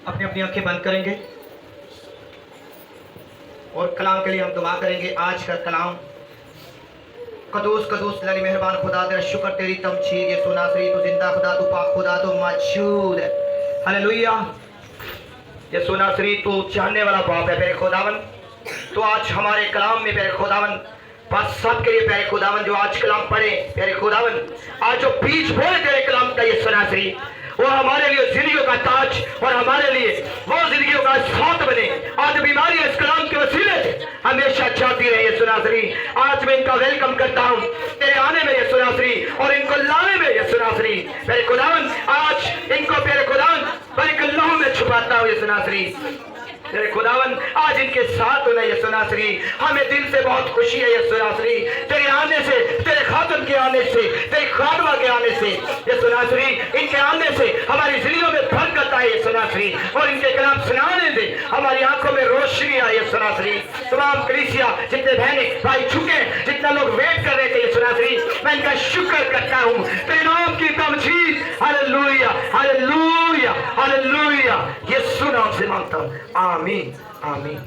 अपनी अपनी आंखें बंद करेंगे और कलाम के लिए हम दुआ करेंगे। आज का कलाम कदूस कदूस लाली मेहरबान खुदा तेरा शुक्र तेरी तमजीद यीशु नासरी तू जिंदा खुदा तू पाक खुदा तू मौजूद है। हालेलुया। यीशु नासरी तू चाहने वाला बाप है मेरे खुदावन। तो आज हमारे कलाम में मेरे खुदावन बस सबके लिए प्यारे खुदावन जो आज कलाम पढ़े प्यारे खुदावन, आज जो बीज बोए तेरे कलाम का यीशु नासरी वो हमारे लिए जिंदगियों का ताज और हमारे लिए वो जिंदगियों का साथ बने। आज बीमारी इस कलाम के वसीले से हमेशा जाती रहे यीशु नासरी। आज मैं इनका वेलकम करता हूँ तेरे आने में यीशु नासरी और इनको लाने में यीशु नासरी मेरे खुदावन। आज इनको तेरे खुदावन बड़े लहू में छुपाता हूँ यीशु नासरी तेरे खुदावन। आज इनके साथ होना यीशु नासरी हमें दिल से बहुत खुशी है यीशु नासरी तेरे आने से, तेरे खातम के आने से, तेरे खादमा के आने से यीशु नासरी। इनके आने से हमारी जिंदगियों में बरकत आए यीशु नासरी और इनके कलाम सुनाने से हमारी आंखों में रोशनी आए यीशु नासरी। तमाम कलीसिया जितने बहने भाई झुके, जितना लोग वेट कर रहे थे यीशु नासरी, मैं इनका शुक्र करता हूँ तेरे नाम की तमजीद। हालेलुया हालेलुया हालेलुया यीशु नाम से मांगता हूँ, आमीन आमीन।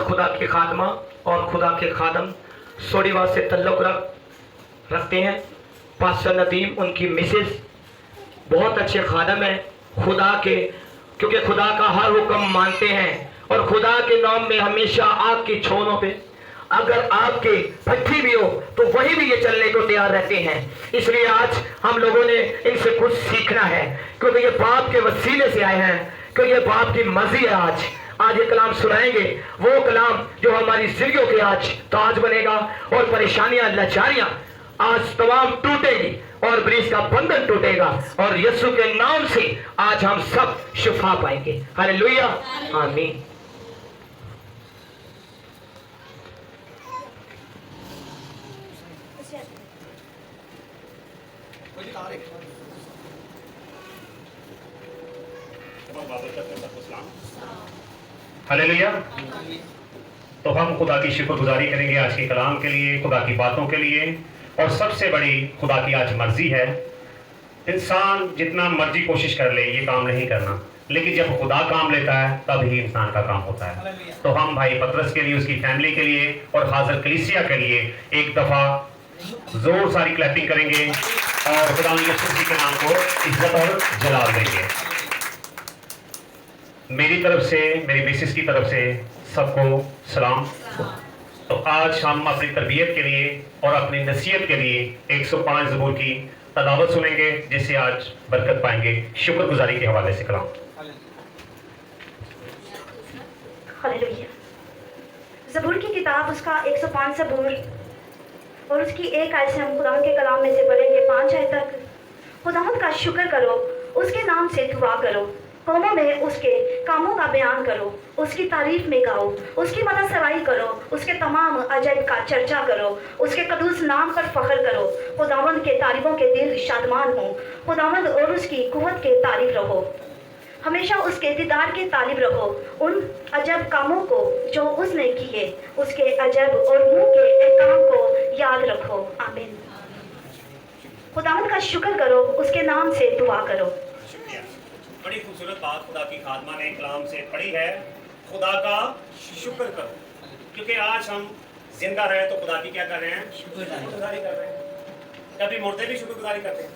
खुदा के खादमा और खुदा के खादम सोडीवा से तल्लुक रखते हैं। पास्टर नदीम उनकी मिसेस बहुत अच्छे खादम है खुदा के, क्योंकि खुदा का हर हुक्म मानते हैं और खुदा के नाम में हमेशा आग की छोरों पे अगर आपके भट्टी भी हो तो वही भी ये चलने को तैयार रहते हैं। इसलिए आज हम लोगों ने इनसे कुछ सीखना है क्योंकि ये बाप के वसीले से आए हैं, क्योंकि ये बाप की मर्जी है। आज ये कलाम सुनाएंगे, वो कलाम जो हमारी जिंदगियों के आज ताज बनेगा और परेशानियां लाचारियां आज तमाम टूटेगी और ब्रिज का बंधन टूटेगा और यीशु के नाम से आज हम सब शिफा पाएंगे। हालेलुया आमीन। बाबा का सलाम। हालेलुया। तो हम खुदा की शुक्रगुजारी करेंगे आज के कलाम के लिए, खुदा की बातों के लिए, और सबसे बड़ी खुदा की आज मर्जी है। इंसान जितना मर्जी कोशिश कर ले ये काम नहीं करना, लेकिन जब खुदा काम लेता है तब ही इंसान का काम होता है। तो हम भाई पतरस के लिए, उसकी फैमिली के लिए और हाजिर कलीसिया के लिए एक दफा जोर सारी क्लैपिंग करेंगे और खुदा यीशु मसीह के नाम को इज्जत और जलाल देंगे। मेरी तरफ से, मेरी मिसेस की तरफ से सबको सलाम। तो आज हम अपनी तरबियत के लिए और अपनी नसीहत के लिए 105 ज़बूर की तलावत सुनेंगे, जिससे आज बरकत पाएंगे। शुक्रगुजारी के हवाले से कलाम। हालेलुया। ज़बूर की किताब उसका 105 ज़बूर और उसकी एक आयत से हम खुदावंद के कलाम में से पढ़ेंगे 5 आयत तक। खुदावंद का शुक्र करो, उसके नाम से दुआ करो, कौमों में उसके कामों का बयान करो, उसकी तारीफ में गाओ, उसकी मदद सराई करो, उसके तमाम अजैब का चर्चा करो, उसके कदूस नाम पर फख्र करो। खुदावंद के तारीफों के दिल शादमान हो, खुदावंद और उसकी कुव्वत के तारीफ रहो, हमेशा उसके दीदार के तालिब रहो। उन अजब कामों को जो उसने किए, उसके अजब और मुंह के एहकाम को याद रखो। आमीन। खुदावंद का शुक्र करो, उसके नाम से दुआ करो। शुक्रिया। बड़ी खूबसूरत बात खुदा की खादमा ने कलाम से पढ़ी है, खुदा का शुक्र करो। क्योंकि आज हम जिंदा हैं तो खुदा की क्या कर रहे हैं? शुक्रगुजारी कर रहे हैं। कभी मुर्दे भी शुक्रगुजारी करते हैं?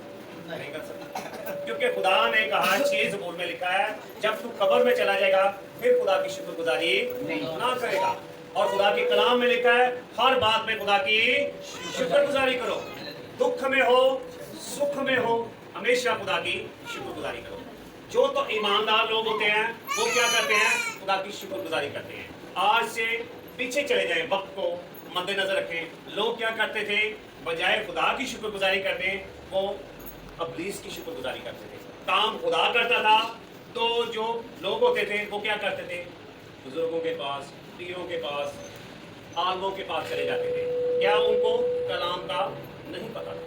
नहीं कर सकते, क्योंकि खुदा ने कहा 6 ज़बूर में लिखा है, जब तू कब्र में चला जाएगा फिर खुदा की शुक्रगुजारी ना करेगा। और खुदा के कलाम में लिखा है हर बात में खुदा की शुक्रगुजारी करो, दुख में हो सुख में हो हमेशा खुदा की शुक्रगुजारी करो। जो तो ईमानदार लोग होते हैं वो क्या करते हैं? खुदा की शुक्रगुजारी करते हैं। आज से पीछे चले जाए, वक्त को मद्देनजर रखें। लोग क्या करते थे? बजाय खुदा की शुक्रगुजारी करने वो इब्लीस की शुक्रगुजारी करते थे। काम खुदा करता था तो जो लोग होते थे वो क्या करते थे? बुजुर्गों के पास, पीरों के पास, आलमों के पास चले जाते थे। क्या उनको कलाम का नहीं पता था?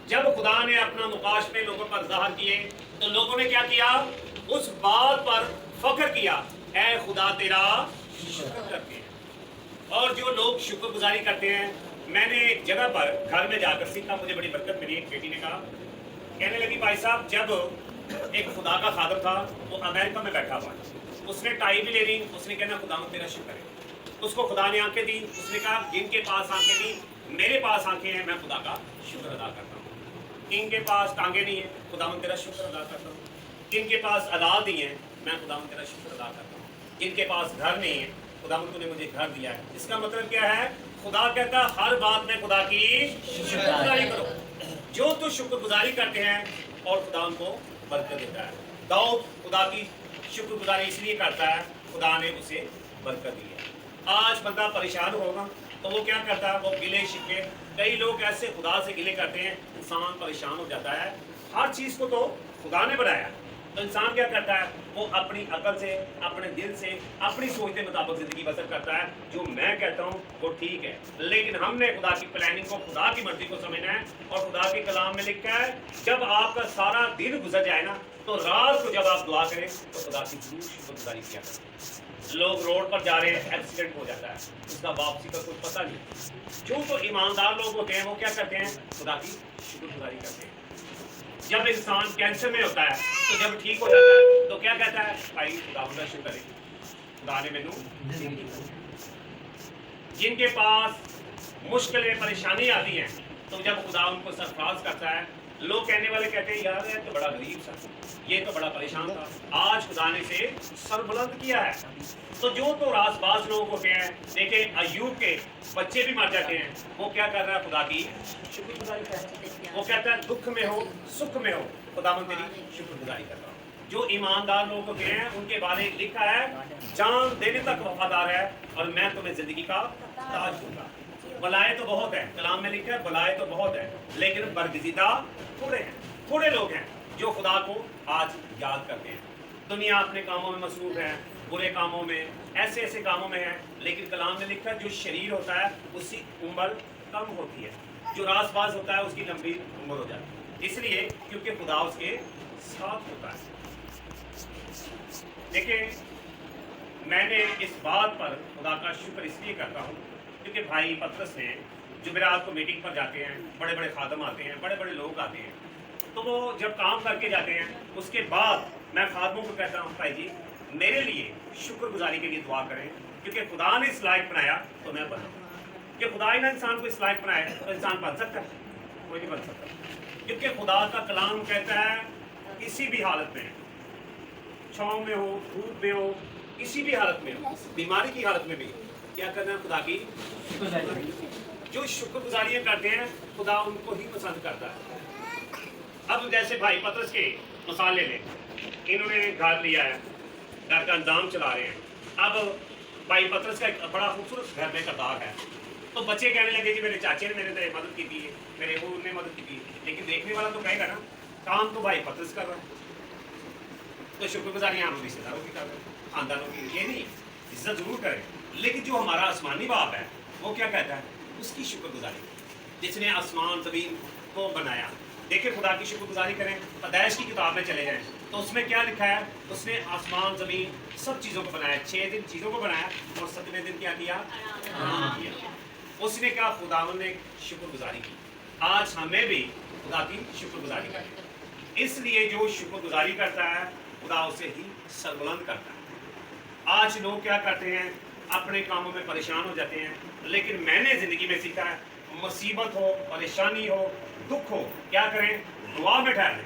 जब खुदा ने अपना मुकाशफे लोगों पर ज़ाहिर किए तो लोगों ने क्या किया? उस बात पर फख्र किया, ऐ खुदा तेरा शुक्र करते हैं। और जो लोग शुक्रगुजारी करते हैं, मैंने एक जगह पर घर में जाकर सीखा, मुझे बड़ी बरकत मिली। एक बेटी ने कहा, कहने लगी भाई साहब, जब एक खुदा का खादम था वो अमेरिका में बैठा हुआ, उसने टाई भी ले ली, उसने कहना खुदा तेरा शुक्र है। उसको खुदा ने आंखें दी, उसने कहा जिनके पास आंखें दी, मेरे पास आंखें हैं, मैं खुदा का शुक्र अदा करता हूँ। इनके पास टांगे नहीं है, खुदा तेरा शुक्र अदा करता हूँ। इनके पास औलाद नहीं है, मैं खुदा तेरा शुक्र अदा करता हूँ। इनके पास घर नहीं है, खुदा तूने मुझे घर दिया है। इसका मतलब क्या है? खुदा कहता है हर बात में खुदा की शुक्रगुजारी करो। जो तो शुक्रगुजारी करते हैं और खुदा उनको बरकत देता है। दाऊद खुदा की शुक्रगुजारी इसलिए करता है, खुदा ने उसे बरकत दी है। आज बंदा परेशान होगा तो वो क्या करता है? वो गिले शिकवे, कई लोग ऐसे खुदा से गिले करते हैं, इंसान परेशान हो जाता है। हर चीज़ को तो खुदा ने बनाया, तो इंसान क्या करता है? वो अपनी अकल से, अपने दिल से, अपनी सोच के मुताबिक जिंदगी बसर करता है। जो मैं कहता हूँ वो ठीक है, लेकिन हमने खुदा की प्लानिंग को, खुदा की मर्जी को समझना है। और खुदा के कलाम में लिखा है, जब आपका सारा दिन गुजर जाए ना, तो रात को जब आप दुआ करें तो खुदा की जरूर शुक्रगुजारी किया करें। लोग रोड पर जा रहे हैं, एक्सीडेंट हो जाता है, उसका वापसी का कुछ पता नहीं। जो तो ईमानदार लोग होते हैं वो क्या करते हैं? खुदा की शुक्रगुजारी करते हैं। जब इंसान कैंसर में होता है तो जब ठीक हो जाता है तो क्या कहता है? भाई खुदा का शुक्र है, खुदा ने मैनू। जिनके पास मुश्किलें परेशानी आती हैं तो जब खुदा उनको सरफराज करता है, लोग कहने वाले कहते हैं यार ये तो बड़ा गरीब था, ये तो बड़ा परेशान था, आज खुदा ने से सर बुलंद किया है। तो जो तो रासबाज लोग होते हैं, देखे अय्यूब के बच्चे भी मर जाते हैं, वो क्या कर रहा है? खुदा की शुक्रगुजारी कर रहा है। वो कहता है दुख में हो सुख में हो खुदावंद तेरी शुक्रगुजारी कर रहा हूँ। जो ईमानदार लोग होते हैं उनके बारे में लिखा है, जान देने तक वफादार है और मैं तुम्हें जिंदगी का ताज दूंगा। बलाएं तो बहुत है, कलाम में लिखा है बलाएं तो बहुत है, लेकिन बरगजीदा थोड़े हैं। थोड़े लोग हैं जो खुदा को आज याद करते हैं। दुनिया अपने कामों में मसरूफ है, बुरे कामों में, ऐसे ऐसे कामों में है, लेकिन कलाम में लिखा है जो शरीर होता है उसकी उम्र कम होती है, जो रासबाज होता है उसकी लंबी उम्र हो जाती है। इसलिए क्योंकि खुदा उसके साथ होता है। देखिए मैंने इस बात पर खुदा का शुक्र इसलिए करता हूँ क्योंकि भाई पतरस ने जुमेरात को मीटिंग पर जाते हैं, बड़े बड़े खादम आते हैं, बड़े बड़े लोग आते हैं, तो वो जब काम करके जाते हैं उसके बाद मैं खादमों को कहता हूँ भाई जी मेरे लिए शुक्रगुजारी के लिए दुआ करें, क्योंकि खुदा ने इस लायक बनाया तो मैं बना, कि खुदा ने इंसान को इस लायक बनाया तो इंसान बन सकता है? कोई नहीं बन सकता, क्योंकि खुदा का कलाम कहता है किसी भी हालत में, छाँव में हो, धूप में हो, किसी भी हालत में हो, बीमारी की हालत में भी क्या करना है? खुदा की जो शुक्रगुजारियाँ करते हैं खुदा उनको ही पसंद करता है। अब जैसे भाई पतरस के मिसाल ले लें, इन्होंने घर लिया है, घर का इंतजाम चला रहे हैं। अब भाई पतरस का एक बड़ा खूबसूरत घर में करदार है, तो बच्चे कहने लगे जी मेरे चाचे ने मेरे से मदद की थी, मेरे वो ने मदद की थी, लेकिन देखने वाला तो कहेगा ना काम तो भाई पतरस कर रहा है, तो शुक्रगुजारी हम रिश्तेदारों की कर रहे हैं, खानदानों की। ये नहीं, इज्जत जरूर करें, लेकिन जो हमारा आसमानी बाप है वो क्या कहता है? उसकी शुक्रगुजारी, जिसने आसमान ज़मीन को बनाया। देखिए खुदा की शुक्रगुजारी करें। पैदाइश की किताब में चले जाएं तो उसमें क्या लिखा है? उसने आसमान ज़मीन सब चीज़ों को बनाया, 6 दिन चीज़ों को बनाया और 7वें दिन क्या किया? आराम किया। उसने क्या? खुदावन ने शुक्रगुजारी की। आज हमें भी खुदा की शुक्रगुजारी करें, इसलिए जो शुक्रगुजारी करता है खुदा उसे ही सरबुलंद करता है। आज लोग क्या करते हैं? अपने कामों में परेशान हो जाते हैं, लेकिन मैंने ज़िंदगी में सीखा है मुसीबत हो, परेशानी हो, दुख हो, क्या करें? दुआ में ठहरें,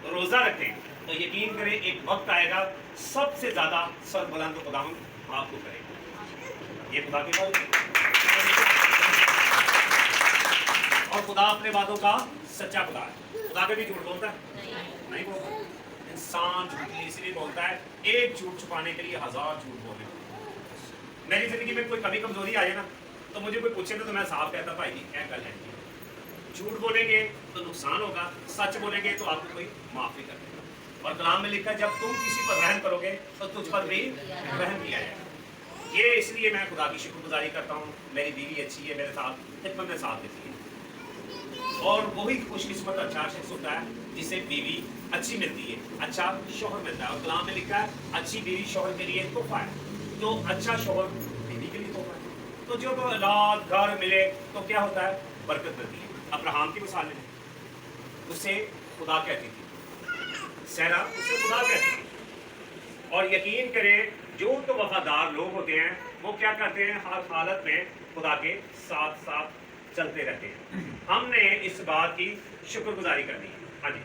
रोज़ा रखें, तो यकीन करें एक वक्त आएगा सबसे ज़्यादा सरबुलंद खुदावन आपको करेगा। ये खुदा की बात है। और खुदा अपने वादों का सच्चा खुदा है। खुदा कभी झूठ बोलता है? नहीं बोलता। इंसान झूठ इसलिए बोलता है, एक झूठ छुपाने के लिए 1000 झूठ बोले। मेरी जिंदगी में कोई कमी कमजोरी आए ना तो मुझे कोई पूछे तो मैं साफ कहता भाई जी क्या कर लेंगे। झूठ बोलेंगे तो नुकसान होगा, सच बोलेंगे तो आपको कोई माफ नहीं कर देगा। और कलाम में लिखा है जब तुम किसी पर रहम करोगे तो तुझ पर भी रहम किया जाएगा। ये इसलिए मैं खुदा की शुक्रगुजारी करता हूँ। मेरी बीवी अच्छी है, मेरे साथ खिदमत में साथ देती है, और वही खुशकिस्मत अच्छा शख्स होता है जिसे बीवी अच्छी मिलती है, अच्छा शोहर मिलता है। और कलाम में लिखा है अच्छी बीवी शोहर के लिए तोहफा है, तो अच्छा शोहर बीवी के लिए तोहफा है। तो जब औलाद घर मिले तो क्या होता है? बरकत मिलती है। अब्राहम की मिसाल लें, उसे खुदा कहती थी, सहरा उसे खुदा कहती थी। और यकीन करें जो तो वफादार लोग होते हैं वो क्या करते हैं? हर हालत में खुदा के साथ साथ चलते रहते हैं। हमने इस बात की शुक्रगुजारी करनी है। हाँ जी,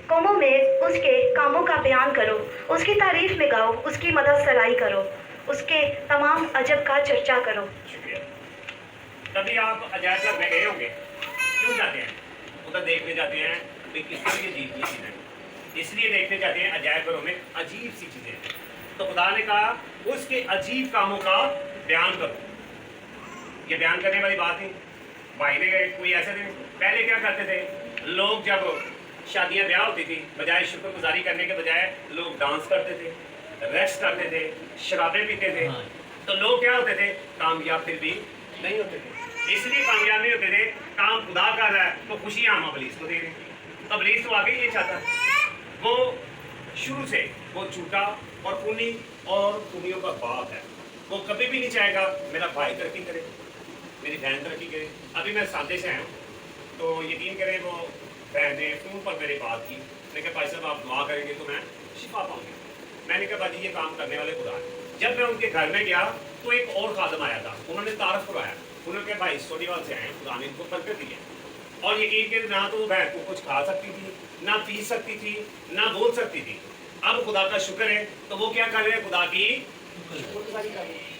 कौमों में उसके कामों का बयान करो, उसकी तारीफ में गाओ, उसकी मदद सराई करो, उसके तमाम अजब का चर्चा करो। शुक्रिया। कभी आप अजायब घर में गए होंगे, क्यों जाते हैं? उधर देखने जाते हैं कि किस तरह की अजीब चीज़ें, इसलिए देखने जाते हैं अजायब घरों में अजीब सी चीज़ें। तो खुदा ने कहा उसके अजीब कामों का बयान करो। ये बयान करने वाली बात नहीं। भाई ने कोई ऐसे दिन पहले क्या करते थे लोग, जब शादियां ब्याह होती थी, बजाय शुक्रगुजारी करने के बजाय लोग डांस करते थे, रेक्स करते थे, शराबें पीते थे। तो लोग क्या होते थे? कामयाब फिर भी नहीं होते थे। इसलिए कामयाब नहीं होते थे, काम खुदा कर रहा है तो खुशियाँ हम अबलीस को दे रहे हैं। अबलीस तो आगे ये चाहता है, वो शुरू से वो झूठा और खूनी और खूनियों का बाप है। वो कभी भी नहीं चाहेगा मेरा भाई तरक्की करे, मेरी बहन तरक्की करे। अभी मैं सादे से आया हूँ, तो यकीन करें वो बहन ने फ़ोन पर मेरी बात की, मैंने कहा भाई साहब आप दुआ करेंगे तो मैं शिफा पाऊंगी। मैंने कहा भाई ये काम करने वाले खुदा है। जब मैं उनके घर में गया तो एक और खादम आया था, उन्होंने तारफ़ करवाया। उन्होंने कहा भाई सोनीवाल से आए, खुदा ने इनको बरकत दी है। और यकीन करें ना तो वो बहन को कुछ खा सकती थी, ना पी सकती थी, ना बोल सकती थी। अब खुदा का शुक्र है तो वो क्या कर रहे हैं? खुदा की शुक्रगुजारी कर रहे हैं।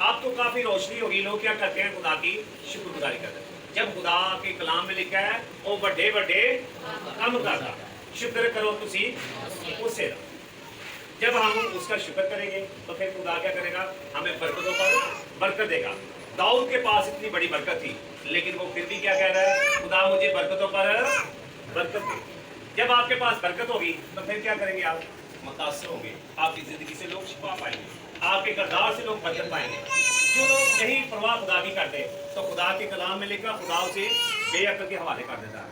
अब तो काफ़ी रोशनी होगी, लोग क्या करते हैं? खुदा की शुक्रगुजारी करते हैं। जब खुदा के कलाम में लिखा है वो बड़े बड़े काम करता, शुक्र करो तुसी उससे। जब हम उसका शुक्र करेंगे तो फिर खुदा क्या करेगा? हमें बरकतों पर बरकत देगा। दाऊद के पास इतनी बड़ी बरकत थी, लेकिन वो फिर भी क्या कह रहा है? खुदा मुझे बरकतों पर बरकत दे। जब आपके पास बरकत होगी तो फिर क्या करेंगे? आप मुतासर होंगे, आपकी ज़िंदगी से लोग शिफा पाएंगे, आपके किरदार से लोग बरकत पाएंगे। जो लोग नहीं परवाह खुदा की करते तो खुदा के कलाम में लिखा खुदा उसे बे अकल के हवाले कर देता है।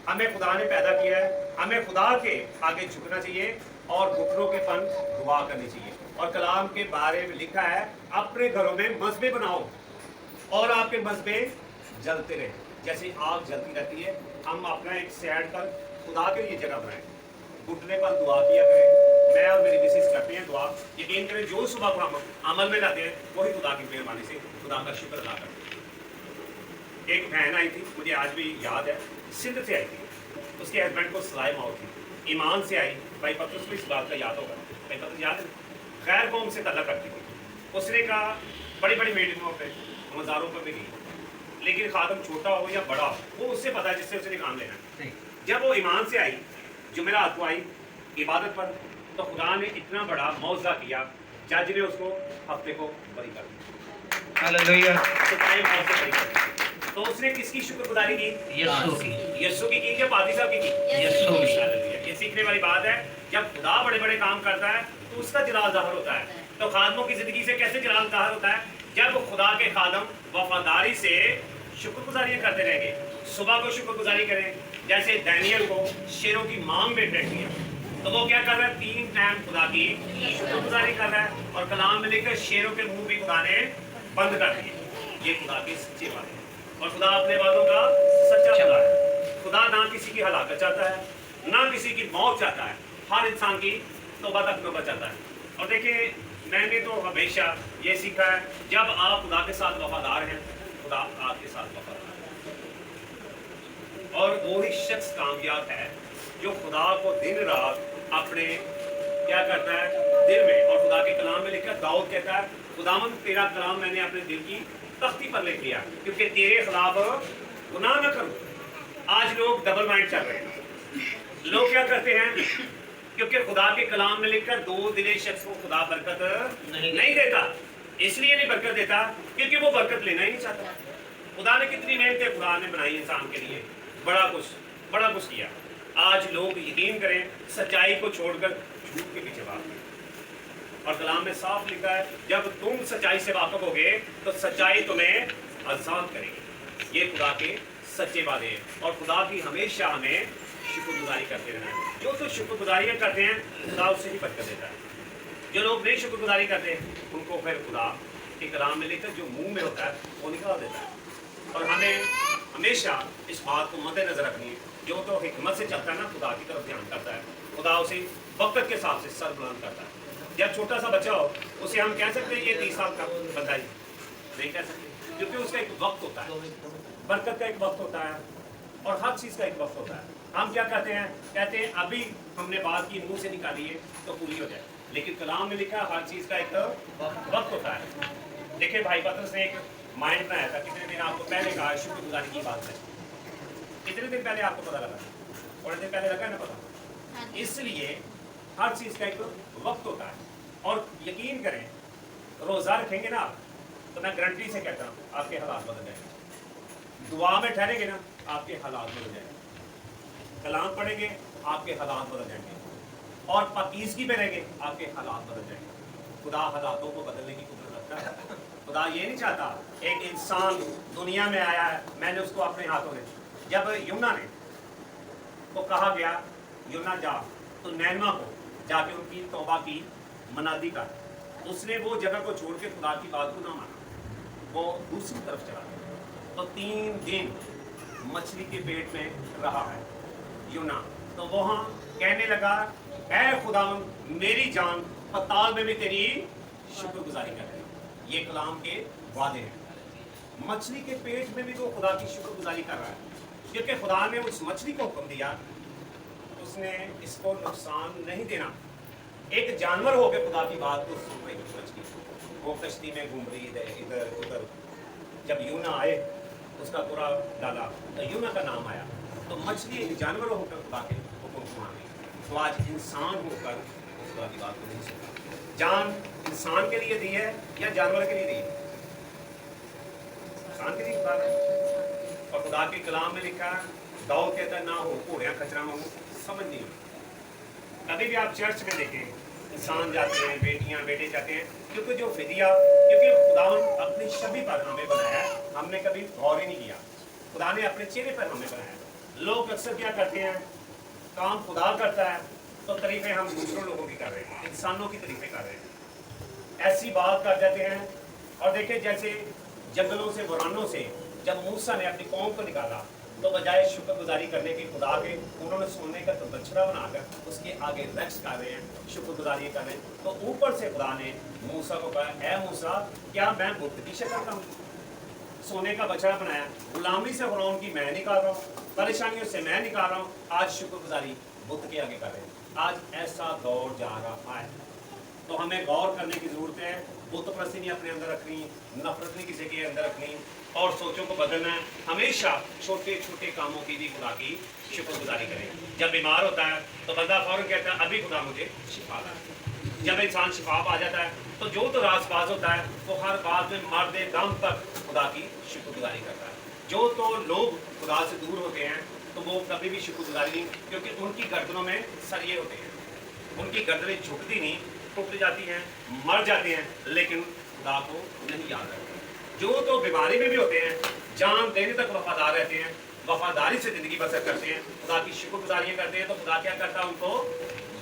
हमें खुदा ने पैदा किया है, हमें खुदा के आगे झुकना चाहिए और घुटनों के पन दुआ करनी चाहिए। और कलाम के बारे में लिखा है, अपने घरों में मस्बे बनाओ और आपके मस्बे जलते रहे, जैसे आग जलती रहती है। हम अपना एक साइड पर खुदा के लिए जगह बनाएं, घुटने पर दुआ किया करें। मैं और मेरी मिसेस करते हैं दुआ। यकीन करें जो सुबह को हम अमल में लाते हैं वही खुदा की मेहरबानी से खुदा का शुक्र अदा करते हैं। एक बहन आई थी, मुझे आज भी याद है, सिंध से आई थी, उसके हस्बैंड को सिलाई मौत थी, ईमान से आई। भाई पत्रस को इस बात का याद होगा, भाई पत्रस याद है, खैर कौम से तल्ला करती थी। उसने कहा बड़ी बड़ी मीटिंगों पे मज़ारों पर भी गई, लेकिन खादम छोटा हो या बड़ा हो, वो उससे पता है जिससे उसने काम लेना है। जब वो ईमान से आई, जुमेरात को आई इबादत पर, तो खुदा ने इतना बड़ा मौज़ा किया, जज ने उसको हफ्ते को बरी कर दिया। हालेलुया। तो उसने किसकी शुक्रगुजारी की? यीशु की की या पादी साहब की? यीशु की। हालेलुया। ये सीखने वाली बात है, जब खुदा बड़े बड़े काम करता है तो उसका जलाल ज़ाहिर होता है। तो खादमों की जिंदगी से कैसे जलाल ज़ाहिर होता है? जब खुदा के खादम वफादारी से शुक्रगुजारियां करते रहेंगे। सुबह को शुक्रगुजारी करें, जैसे दानियल को शेरों की मांग में फेंक दिया, तो वो क्या कर रहा है? 3 टाइम खुदा की शुक्रगुजारी कर रहा है। और कलाम में लिखकर शेरों के मुंह भी खुदा ने बंद कर दिए। ये खुदा की सच्ची बात है। और खुदा अपने वादों का सच्चा खुदा है। खुदा ना किसी की हलाकत चाहता है, ना किसी की मौत चाहता है, हर इंसान की तौबा तक नौबत चाहता है। और देखिए, मैंने तो हमेशा ये सीखा है, जब आप खुदा के साथ वफादार हैं, खुदा आपके साथ वफादार है। और वो ही शख्स कामयाब है जो खुदा को दिन रात अपने क्या करता है? दिल में। और खुदा के कलाम में लिखा, दाऊद कहता है, खुदावंद तेरा कलाम मैंने अपने दिल की तख्ती पर लिख लिया, क्योंकि तेरे खिलाफ गुनाह न करूं। आज लोग डबल माइंड चल रहे हैं। लोग क्या करते हैं? क्योंकि खुदा के कलाम में लिखकर 2 दिले शख्स को खुदा बरकत नहीं देता। इसलिए नहीं बरकत देता क्योंकि वो बरकत लेना ही नहीं चाहता। खुदा ने कितनी मेहनतें खुदा ने बनाई इंसान के लिए, बड़ा कुछ किया। आज लोग यकीन करें सच्चाई को छोड़कर झूठ के पीछे भागते हैं। और कलाम में साफ लिखा है, जब तुम सच्चाई से वाकिफ होगे तो सच्चाई तुम्हें आजाद करेगी। ये खुदा के सच्चे वादे हैं। और खुदा की हमेशा हमें शुक्रगुजारी करते रहना है। जो तो शुक्रगुजारियाँ करते हैं, खुदा उससे ही बरकत देता है। जो लोग नहीं शुक्रगुजारी करते, उनको फिर खुदा के कलाम में लेकर जो मुंह में होता है वो निकाल देता है। और हमें हमेशा इस बात को मद्देनजर रखनी है, जो तो हिकमत से चलता है ना, खुदा की तरफ ध्यान करता है, खुदा उसे वक्त के हिसाब से सर बुलंद करता है। जब छोटा सा बच्चा हो, उसे हम कह सकते हैं ये 30 साल का बंदा ही नहीं कह सकते, क्योंकि उसका एक वक्त होता है, बरकत का एक वक्त होता है, और हर चीज़ का एक वक्त होता है। हम क्या कहते हैं? कहते हैं अभी हमने बात की, मुंह से निकाली है तो पूरी हो जाए, लेकिन कलाम में लिखा हर चीज़ का एक वक्त होता है। देखिए, भाई पत्रस ने एक माइंड बनाया था, कितने दिन आपको पहले कहा शुक्रगुजारी की बात है, कितने दिन पहले आपको पता लगा? थोड़े दिन पहले लगा ना पता। इसलिए हर चीज़ का एक वक्त होता है। और यकीन करें, रोज़ा रखेंगे ना आप, तो मैं गारंटी से कहता हूँ आपके हालात बदल जाएंगे। दुआ में ठहरेंगे ना, आपके हालात बदल जाएंगे। कलाम पढ़ेंगे, आपके हालात बदल जाएंगे। और पाकीज़गी में रहेंगे, आपके हालात बदल जाएंगे। खुदा हालातों को बदलने की कुदरत रखता है। खुदा ये नहीं चाहता एक इंसान दुनिया में आया है, मैंने उसको अपने हाथों में, जब यूना ने को कहा गया यूना जा, तो नैनमा को जाके उनकी तौबा की मनादी कर, उसने वो जगह को छोड़ के खुदा की बात को ना माना, वो दूसरी तरफ चला गया। तो 3 दिन मछली के पेट में रहा है यूना। तो वहाँ कहने लगा, ऐ खुदावंद मेरी जान पताल में भी तेरी शुक्रगुजारी कर रही है। ये कलाम के वादे हैं। मछली के पेट में भी वो खुदा की शुक्रगुजारी कर रहा है, क्योंकि खुदा ने उस मछली को हुक्म दिया, उसने इसको नुकसान नहीं देना। एक जानवर हो के खुदा की बात को सुन रही मछली, वो कश्ती में घूम रही है इधर उधर। जब यूना आए, उसका पूरा डाला तो यूना का नाम आया। तो मछली एक जानवर होकर खुदा के हुक्म को मान गई। तो आज इंसान होकर खुदा की बात को नहीं सुनता। जान इंसान के लिए दी है या जानवर के लिए दी है? इंसान के लिए खुदा ने। और खुदा के कलाम में लिखा है, दाऊद कहता है, ना हो घोड़ियाँ खचरा मांगू, समझ नहीं होती। कभी भी आप चर्च में देखें, इंसान जाते हैं, बेटियां बेटे जाते हैं, क्योंकि जो फिदिया, क्योंकि खुदावन अपनी छवि पर हमें बनाया है, हमने कभी गौर ही नहीं किया। खुदा ने अपने चेहरे पर हमें बनाया। लोग अक्सर क्या करते हैं, काम खुदा करता है तो तरीफे हम दूसरों लोगों की कर रहे हैं, इंसानों की तरीफे कर रहे हैं, ऐसी बात कर जाते हैं। और देखिए जैसे जंगलों से बुरानों से जब मूसा ने अपनी कौम को निकाला तो बजाय शुक्रगुजारी करने की खुदा के, उन्होंने सोने का तबछड़ा बनाकर उसके आगे रक्स कर रहे हैं, शुक्रगुजारी कर रहे हैं। तो ऊपर से खुदा ने मूसा को कहा, ऐ मूसा क्या मैं बुत की शक्ल का हूँ? सोने का बछड़ा बनाया, गुलामी से फिरौन की मैं निकाल रहा हूँ, परेशानियों से मैं निकाल रहा हूँ, आज शुक्रगुजारी बुत के आगे कर रहे हैं। आज ऐसा दौर जा रहा है तो हमें गौर करने की जरूरत है। बुत परस्ती नहीं अपने अंदर रखनी, नफरत नहीं किसी के अंदर रखनी, और सोचों को बदलना है। हमेशा छोटे छोटे कामों की भी खुदा की शुक्रगुजारी करें। जब बीमार होता है तो बंदा फौरन कहता है अभी खुदा मुझे शिफा दा। जब इंसान शिफा पा जाता है तो जो तो राजबाज होता है वो हर बात में मर्द दम तक खुदा की शुक्रगुजारी करता है। जो तो लोग खुदा से दूर होते हैं तो वो कभी भी शुक्रगुजारी नहीं, क्योंकि उनकी गर्दनों में सरिये होते हैं, उनकी गर्दनें झुकती नहीं, टूट जाती हैं, मर जाते हैं, लेकिन खुदा को नहीं याद रखते। जो तो बीमारी में भी होते हैं, जान देने तक वफादार रहते हैं, वफादारी से जिंदगी बसर करते हैं, खुदा की शुक्रगुजारियां करते हैं, तो खुदा क्या करता है, उनको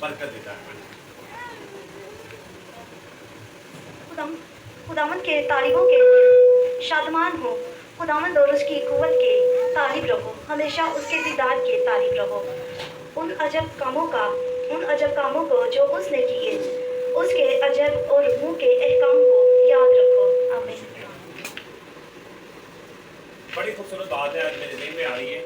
बरकत देता है। खुदावंद के तारीफों के शादमान हो, खुदावंद और उसकी कुव्वत के तारीफ रहो, हमेशा उसके दीदार के तारीफ रहो। उन अजब कामों को जो उसने किए, उसके अजब और मुँह के अहकाम को याद रखो। आमीन। बड़ी खूबसूरत बात है, आज मेरे ज़हन में आ रही है।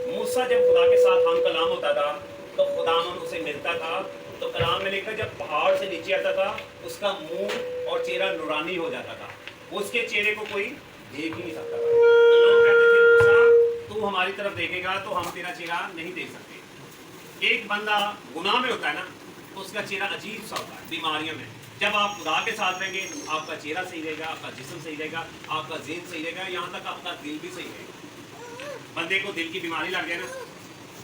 मूसा जब खुदा के साथ हम कलाम होता था तो खुदा उसे मिलता था, तो कलाम में लिखा जब पहाड़ से नीचे आता था उसका मुंह और चेहरा नूरानी हो जाता था, उसके चेहरे को कोई देख ही नहीं सकता था। तो लोग कहते थे मूसा तू हमारी तरफ देखेगा तो हम तेरा चेहरा नहीं देख सकते। एक बंदा गुनाह में होता है ना तो उसका चेहरा अजीब सा होता है, बीमारियों में। जब आप खुदा के साथ रहेंगे आपका चेहरा सही रहेगा, आपका जिस्म सही रहेगा, आपका ज़हन सही रहेगा, यहाँ तक आपका दिल भी सही रहेगा। बंदे को दिल की बीमारी लग जाए ना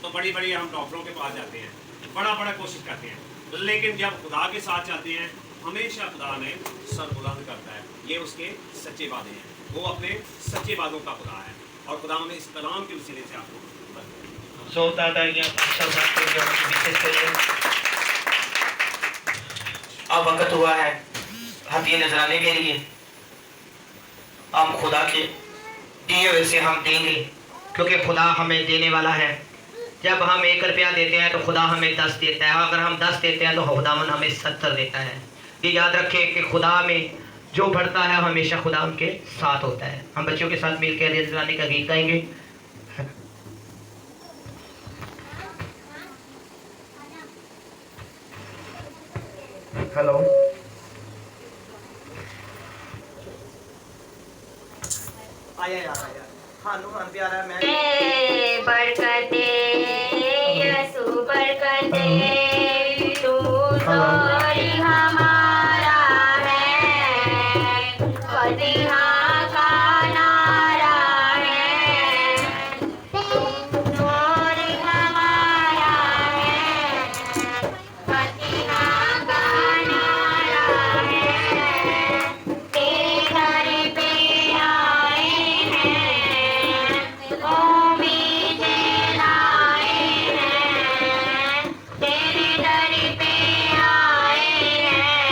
तो बड़ी बड़ी हम डॉक्टरों के पास जाते हैं, बड़ा कोशिश करते हैं, लेकिन जब खुदा के साथ चलते हैं हमेशा खुदा ने सर बुलंद करता है। ये उसके सच्चे वादे हैं, वो अपने सच्चे वादों का खुदा है, और खुदा ने इस कलाम के वसीले से आपको अब वक्त हुआ है हदिये नजराने के लिए। हम खुदा के दिए हुए से हम देंगे, क्योंकि खुदा हमें देने वाला है। जब हम 1 रुपया देते हैं तो खुदा हमें 10 देता है, अगर हम 10 देते हैं तो खुदावन हमें 70 देता है। ये याद रखें कि खुदा में जो बढ़ता है हमेशा खुदा उनके साथ होता है। हम बच्चों के साथ मिलकर हदिये नजराने का गीत गाएंगे। हेलो, आया यार, आया खानू खान प्यारा मैं बरकत दे यसु बरकत दे, तू सॉरी हमारा है, फतिहा का नारा है, सॉरी हमारा है, फतिहा का नारा है, तेरे घर पे आए हैं, उम्मीद लाए हैं, तेरे दर पे आए हैं,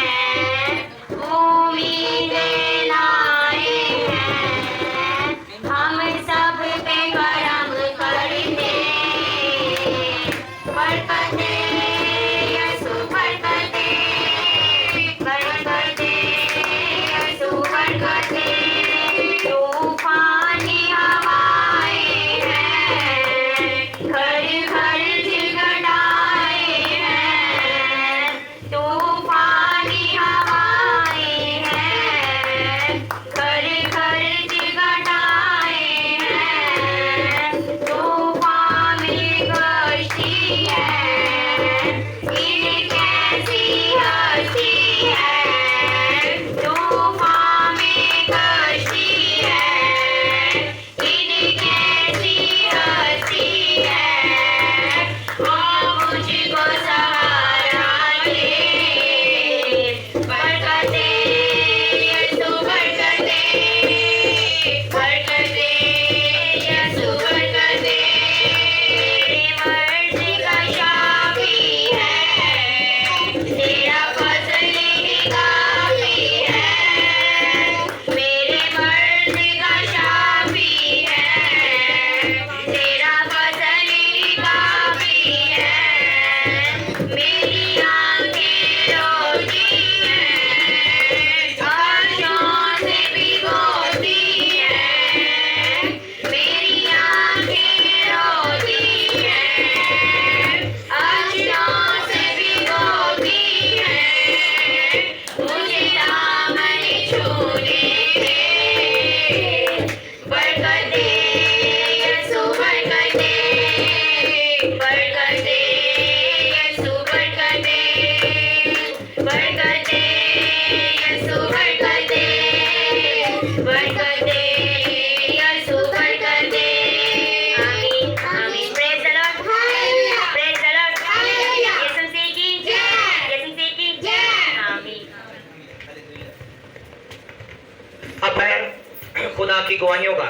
गवाहियों का।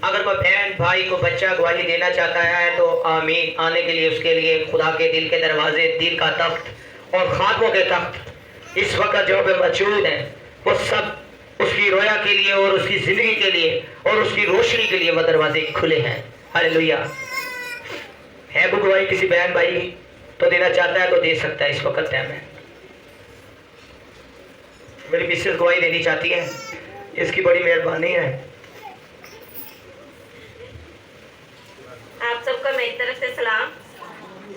अगर कोई बहन भाई को बच्चा गवाही देना चाहता है तो आमीन। आने के लिए उसके लिए खुदा के दिल के दरवाजे, दिल का तख्त और खातमों के तख्त इस वक्त जो पे मौजूद हैं, वो सब उसकी रोया के लिए और उसकी जिंदगी के लिए और उसकी रोशनी के लिए वो दरवाजे खुले हैं। हालेलुया। है कोई गवाही किसी बहन भाई की तो देना चाहता है तो दे सकता है। इस वक्त टाइम है। मेरी मिसेस गवाही देनी चाहती है, इसकी बड़ी मेहरबानी है। आप सबको मेरी तरफ से सलाम।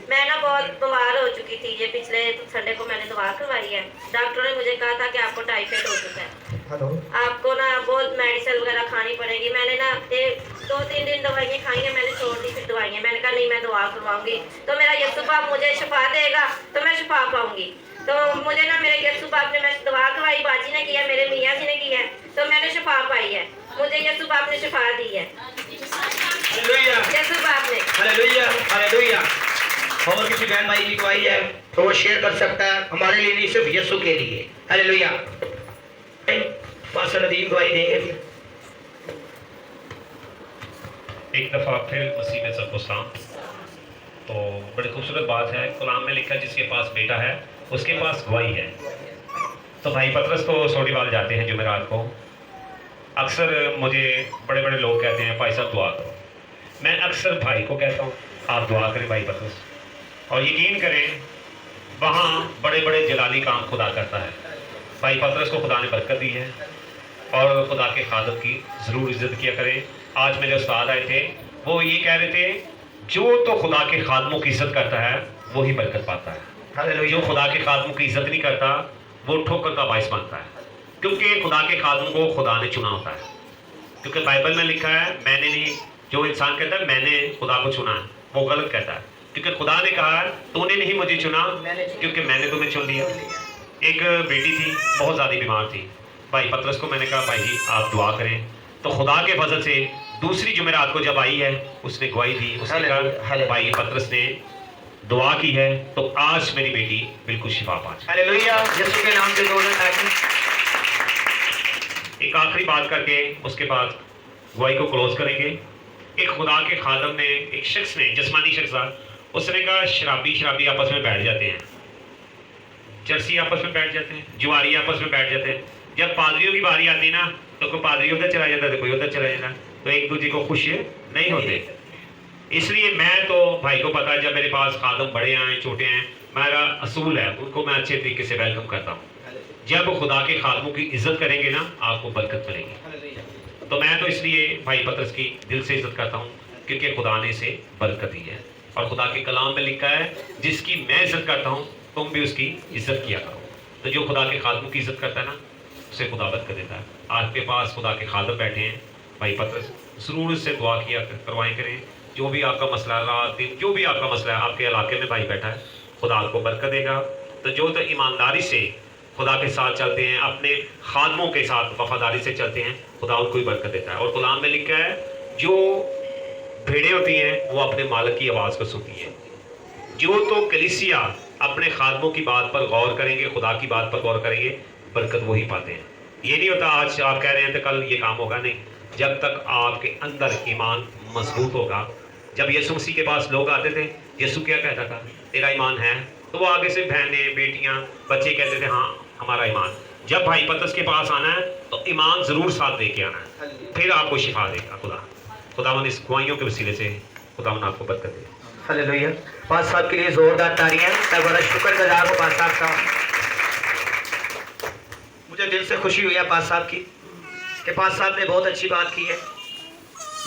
मैं ना बहुत बीमार हो चुकी थी। ये पिछले संडे को मैंने दवा करवाई है। डॉक्टर ने मुझे कहा था कि आपको टाइफाइड हो चुका है, आपको ना बहुत मेडिसिन वगैरह खानी पड़ेगी। मैंने ना 2-3 दिन दवाइयाँ खाई हैं, मैंने छोड़ दी फिर दवाइयाँ। मैंने कहा नहीं, मैं दवा करवाऊंगी तो मेरा यीशु बाप मुझे शिफा देगा तो मैं शिफा पाऊंगी। तो मुझे ना मेरे यीशु बाप ने, मैं दवा करवाई, बाजी ने किया, मेरे मियाँ जी ने की है, तो मैंने शिफा पाई है। मुझे यीशु बाप ने शिफा दी है, यीशु बाप ने। Hallelujah, hallelujah. और किसी बहन भाई की गवाही है तो वो शेयर कर सकता है, हमारे लिए नहीं, सिर्फ यीशु के लिए। हालेलुया। पास्टर नदीम गवाही देंगे। एक दफ़ा फिर मसीह में सबको सलाम। तो बड़ी खूबसूरत बात है, कलाम में लिखा जिसके पास बेटा है उसके पास गवाही है। तो भाई पतरस तो सोडीवाल जाते हैं जुमेरात को। अक्सर मुझे बड़े बड़े लोग कहते हैं भाई साहब दुआ करो। मैं अक्सर भाई को कहता हूँ आप दुआ करें भाई पतरस, और यकीन करें वहाँ बड़े बड़े जलाली काम खुदा करता है। भाई पतरस को खुदा ने बरकत दी है और खुदा के खादम की ज़रूर इज्जत किया करें। आज मेरे उस्ताद आए थे, वो ये कह रहे थे जो तो खुदा के खादमों की इज्जत करता है वही बरकत पाता है, जो खुदा के खादमों की इज्जत नहीं करता वो ठोकर का बाइस बनता है। क्योंकि खुदा के खादमों को खुदा ने चुना होता है। क्योंकि बाइबल में लिखा है मैंने नहीं, जो इंसान कहता है मैंने खुदा को चुना है वो गलत कहता है। क्योंकि खुदा ने कहा है तूने नहीं मुझे चुना क्योंकि मैंने तुम्हें चुन लिया। एक बेटी थी, बहुत ज़्यादा बीमार थी। भाई पतरस को मैंने कहा भाई जी आप दुआ करें। तो खुदा के फजल से दूसरी जुमेरात को जब आई है उसने गवाही दी। उसने कहा भाई पतरस ने दुआ की है तो आज मेरी बेटी बिल्कुल शिफा पा जाए। हालेलुया, यीशु के नाम से दोनों ताकि। एक आखिरी बात करके उसके बाद गवाही को क्लोज करेंगे। एक खुदा के खादम ने, एक शख्स ने, जिस्मानी शख्स था, उसने कहा शराबी आपस में बैठ जाते हैं, चरसी आपस में बैठ जाते हैं, जुआरी आपस में बैठ जाते हैं। जब पादरियों की बारी आती है ना तो कोई पादरी उधर चला जाता है, कोई उधर चला जाता है, तो एक दूसरे को खुश नहीं होते। इसलिए मैं तो भाई को पता है जब मेरे पास खादम बड़े आए छोटे हैं, मेरा असूल है उनको मैं अच्छे तरीके से वेलकम करता हूँ। जब खुदा के खादमों की इज्जत करेंगे ना आपको बरकत मिलेगी। तो मैं तो इसलिए भाई पतरस की दिल से इज्जत करता हूँ क्योंकि खुदा ने इसे बरकत दी है। और खुदा के कलाम में लिखा है जिसकी मैं इज्जत करता हूँ तुम भी उसकी इज्जत किया करो। तो जो खुदा के खादमों की इज्जत करता है ना उसे खुदा बरकत देता है। आपके पास खुदा के खादम बैठे हैं, भाई पतरस ज़रूर इससे दुआ किया करवाएं करें। जो भी आपका मसला रात दिन जो भी आपका मसला है, आपके इलाके में भाई बैठा है, खुदा आपको बरकत देगा। तो जो तो ईमानदारी से खुदा के साथ चलते हैं, अपने खादमों के साथ वफादारी से चलते हैं, खुदा उनको ही बरकत देता है। और कलाम में लिखा है जो भेड़ें होती हैं वो अपने मालिक की आवाज़ को सुनती हैं। जो तो कलीसिया अपने खादमों की बात पर गौर करेंगे, खुदा की बात पर गौर करेंगे, बरकत वही पाते हैं। ये नहीं होता आज आप कह रहे हैं तो कल ये काम होगा, नहीं। जब तक आपके अंदर ईमान मजबूत होगा। जब यीशु मसीह के पास लोग आते थे, यीशु क्या कहता था, तेरा ईमान है? तो वो आगे से बहनें बेटियां बच्चे कहते थे हाँ हमारा ईमान। जब भाई पतरस के पास आना है तो ईमान ज़रूर साथ लेके आना है, फिर आपको शिफा देगा खुदावंद इस गवाहियों के वसीले से खुदावंद आपको बरकत दे। हालेलुया। पास साहब के लिए जोरदार तालियां। मैं बड़ा शुक्रगुजार हूँ पास साहब का। मुझे दिल से खुशी हुई है पास साहब की कि पास साहब ने बहुत अच्छी बात की है।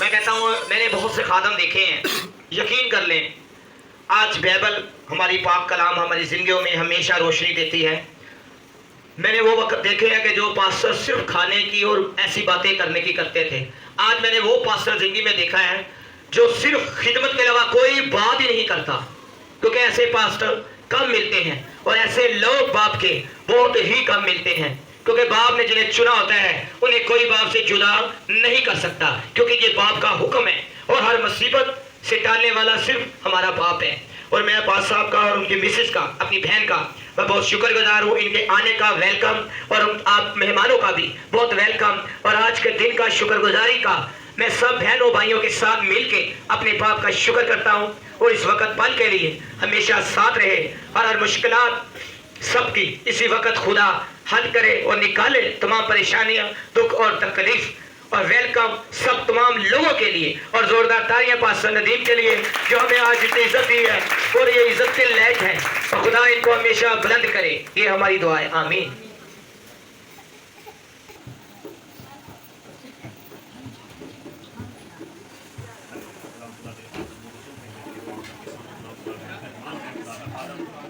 मैं कहता हूँ मैंने बहुत से खादम देखे हैं, यकीन कर लें आज बाइबल हमारी पाक कलाम हमारी ज़िंदगियों में हमेशा रोशनी देती है। मैंने वो वक्त देखे हैं कि जो पास्टर सिर्फ खाने की और ऐसी बातें करने की करते थे। आज मैंने वो पास्टर ज़िंदगी में देखा है जो सिर्फ खिदमत के अलावा कोई बात ही नहीं करता, क्योंकि ऐसे पास्टर कम मिलते हैं और ऐसे लोग बाप के बहुत ही कम मिलते हैं, क्योंकि बाप ने जिन्हें चुना होता है उन्हें कोई बाप से जुदा नहीं कर सकता, क्योंकि ये बाप का हुक्म है और हर मुसीबत से टालने वाला सिर्फ हमारा बाप है। اور میں عباس صاحب کا اور ان کی مسز کا, اپنی بہن کا میں بہت شکر گزار ہوں. ان کے آنے کا ویلکم, اور آپ مہمانوں کا بھی بہت ویلکم, اور آج کے دن کا شکر گزاری کا میں سب بہنوں بھائیوں کے ساتھ مل کے اپنے باپ کا شکر کرتا ہوں. اور اس وقت پل کے لیے ہمیشہ ساتھ رہے, اور ہر مشکلات سب کی اسی وقت خدا حل کرے اور نکالے تمام پریشانیاں, دکھ اور تکلیف. اور ویلکم سب تمام لوگوں کے لیے, اور زوردار تالیاں پاس ندیم کے لیے جو ہمیں آج اتنی عزت دی ہے, اور یہ عزت کے لائق ہے, اور خدا ان کو ہمیشہ بلند کرے. یہ ہماری دعا ہے, آمین.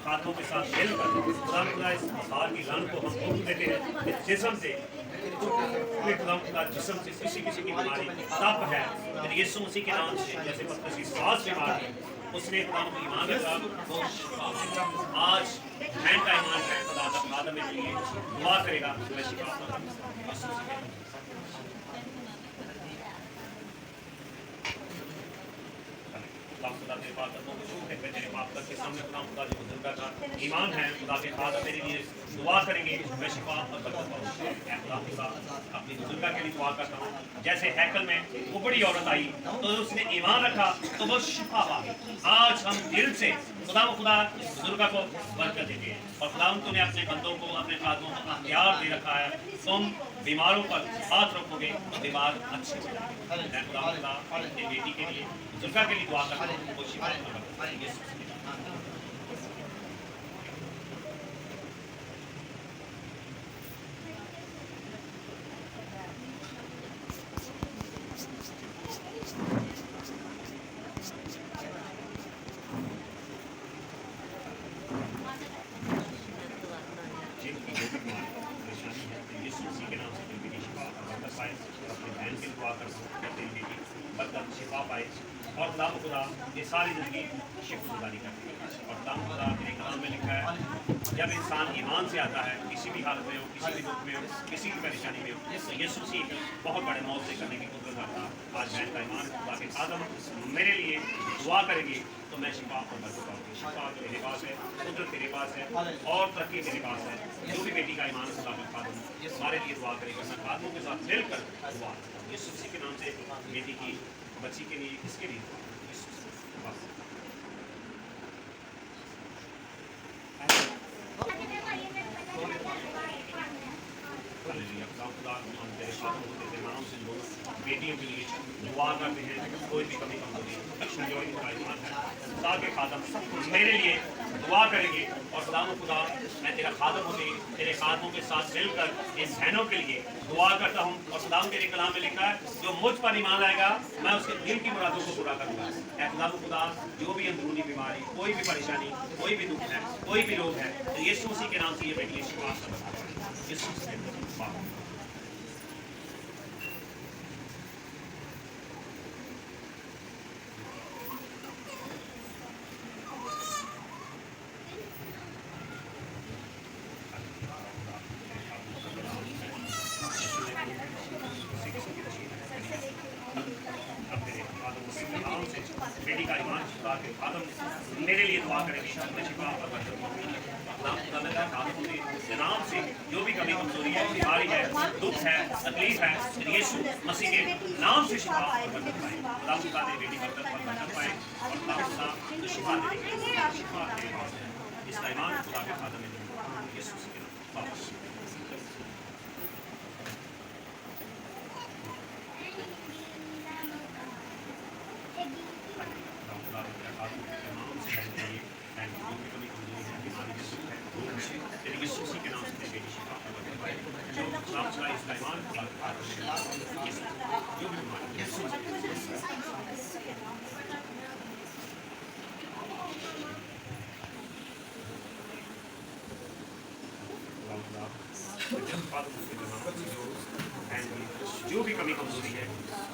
ہاتھوں کے ساتھ مل کر خدا اس بخار کی لان کو ہم روک دیتے ہیں. اس جسم سے خدا جسم سے کسی کی بیماری تپ ہے, یسوع مسیح کے نام سے جیسے پترس کی سانس بیمار ہے, اس نے خدا کو ایمان رکھا تو آج بہن کا ایمان ہے. خدا کا خادم کے لیے دعا کرے گا, میں شفا پاؤں. خدا تیرے پاک قدموں کو چھو کے تیرے پاک کے سامنے خدا جو بزرگا کا ایمان ہے, خدا کے خادم میرے لیے دعا کریں گے, میں شفا اور برکت پاؤں. اے خدا اپنی بزرگا کے لیے دعا کرتا ہوں. جیسے ہیکل میں وہ بڑی عورت آئی تو اس نے ایمان رکھا تو وہ شفا پا گئی. آج ہم دل سے خدا اس بزرگا کو برکت دیتے ہیں, اور خدا تو نے اپنے بندوں کو اپنے خادموں کو اختیار دے رکھا ہے. تم بیماروں پر ہاتھ رکھو گے تو بیمار اچھے ہو جائیں گے. میں خدا اپنی بیٹی کے لیے بزرگا کے لیے دعا کرتا ہوں, وہ شفا شفا پائے, اور خدا یہ ساری زندگی شکر گزاری کرتے ہیں. اور خدا میرے کلام میں لکھا ہے جب انسان ایمان سے آتا ہے کسی بھی حالت میں ہو, کسی بھی دکھ میں ہو, کسی بھی پریشانی میں ہو, تو یسوع مسیح بہت بڑے موت سے کرنے کی قدرت رکھتا ہے. آج میں کا ایمان خدا کے خادم میرے لیے دعا کریں گے تو میں شفا اور برکت پاؤں گی. شفا میرے پاس ہے, قدرت میرے پاس ہے, اور ترقی میرے پاس ہے. جو بھی بیٹی کا ایمان خدا کا خادم ہمارے لیے دعا کرے گا, میں خادموں کے ساتھ مل کر دعا یسوع مسیح کے نام سے بیٹی کی بچی کے لیے, اس کے لیے بیٹیوں کے لیے دعا کرتے ہیں. کوئی بھی کمی کمزوری خدا کے خادم میرے لیے دعا کریں گے, اور خدا میں تیرا خادم ہوتے تیرے خادموں کے ساتھ مل کر ان بہنوں کے لیے دعا کرتا ہوں. اور خدا تیرے کلام میں لکھا ہے جو مجھ پر ایمان لائے گا میں اس کے دل کی مرادوں کو پورا کروں گا. اے خدا جو بھی اندرونی بیماری, کوئی بھی پریشانی, کوئی بھی دکھ ہے, کوئی بھی روگ ہے, تو یسوع مسیح کے نام سے یہ بیٹی شفا کر یسوع مسیح کے نام سے. بیٹی کا ایمان خدا کے خادم میرے لیے دعا کریں گے, میں شفا اور برکت پاؤں گی. خادم کے نام سے جو بھی کمی کمزوری ہے, بیماری ہے, دکھ ہے, تکلیف ہے, یسوع مسیح کے نام سے شفا اور برکت پائے. خدا خدا دے بیٹی برکت اور برکت پائے, اور خدا جو شفا دے شفا میرے پاس ہے. اس کا ایمان خدا کے خادم میں یسوع مسیح کے نام سے. جو بھی کمی کمزوری ہے,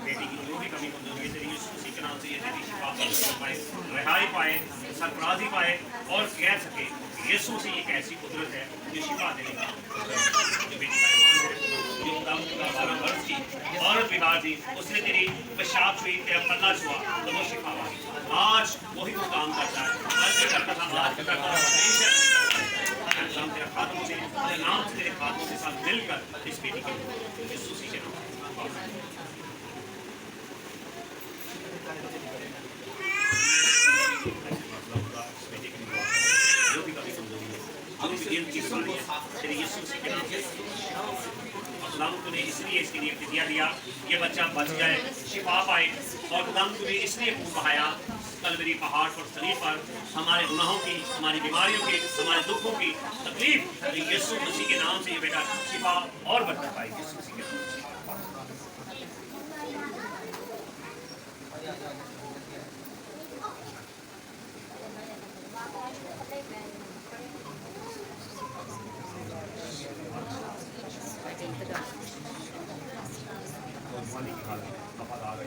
بیٹی کی جو بھی کمی کمزوری ہے, یسوع مسیح کے نام سے یہ بیٹی شفا پائے, رہائی پائے, سرفرازی پائے, اور کہہ سکے یسوع مسیح ایک ایسی قدرت ہے جو شفا دے گا. جو بیٹی کا ایمان ہے, جو दम का 12 वर्ष की औरत बीमार थी, उसने तेरी पेशाब छुई, तेरा पल्ला छुआ तो वो शिफा पाई। आज वही तो काम करता है, कल से करता था, आज भी करता है, नाम तेरे हाथों से, नाम से तेरे हाथों के साथ मिलकर इस बेटी के यीशु के नाम जो भी कभी कमजोरी है, जो भी दिल की बीमारी है, तेरे यीशु के नाम से खुदाम तूने इसलिए इसके लिए फिदिया दिया, ये बच्चा बच जाए, शिफा पाए, और खुदाम तूने इसलिए खून बहाया कलवरी पहाड़ पर सलीब पर हमारे गुनाहों की, हमारी बीमारियों की, हमारे दुखों की तकलीफ यीशु मसीह के नाम से ये बेटा शिफा और बढ़ता पाए यीशु मसीह के नाम से। जवानी की हालत वफादार है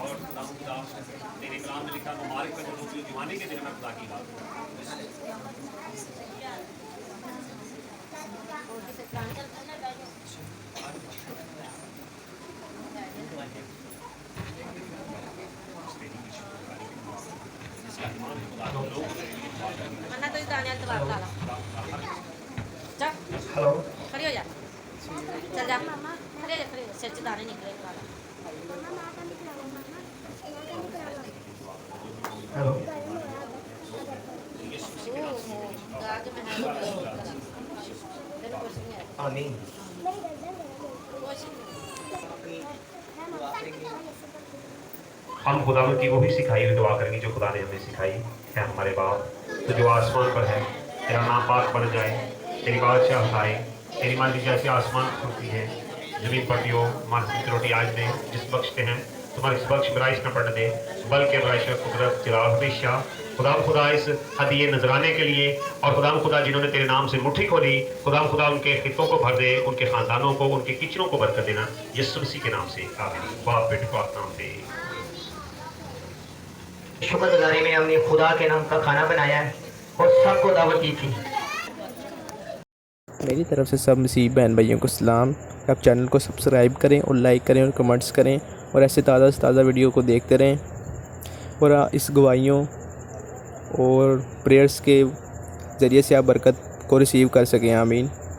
और खुदा तेरे कलाम में लिखा मुबारक है जो जवानी के दिन में खुदा की बात मन्ना तो दाने तो बात काला जा हेलो खड़ी हो जा चल जा खड़े जा सिर से दाने निकले काला हेलो आगे में है आमीन। हम खुदावंद की वही सिखाई हुई दुआ करेंगे जो खुदा ने हमें सिखाई है। हमारे बाप तो जो आसमान पर है, तेरा नाम पाक बन जाए, तेरी बादशाह आए, तेरी मर्जी जैसे आसमान होती है जमीन पर भी हो। हमारी रोटी आज दे जिस बख्शते हैं, तुम्हारी इस बख्श बराइश न पड़ने दे, बल्कि बराइश कुदरत जलाल हमेशा खुदा इस हदिये नजराने के लिए, और खुदा जिन्होंने तेरे नाम से मुट्ठी खोली, खुदा उनके खितों को भर दे, उनके खानदानों को, उनके किचनों को बरकत देना यीशु मसीह के नाम से आमीन। बाप बेटे को नाम से शुक्रगुजारी में हमने खुदा के नाम का खाना बनाया है और सबको दावत की थी। मेरी तरफ से सब मसीह बहन भाइयों को सलाम। आप चैनल को सब्सक्राइब करें और लाइक करें और कमेंट्स करें और ऐसे ताज़ा से ताज़ा वीडियो को देखते रहें और इस गवाहियों और प्रेयर्स के ज़रिए से आप बरकत को रिसीव कर सकें। आमीन।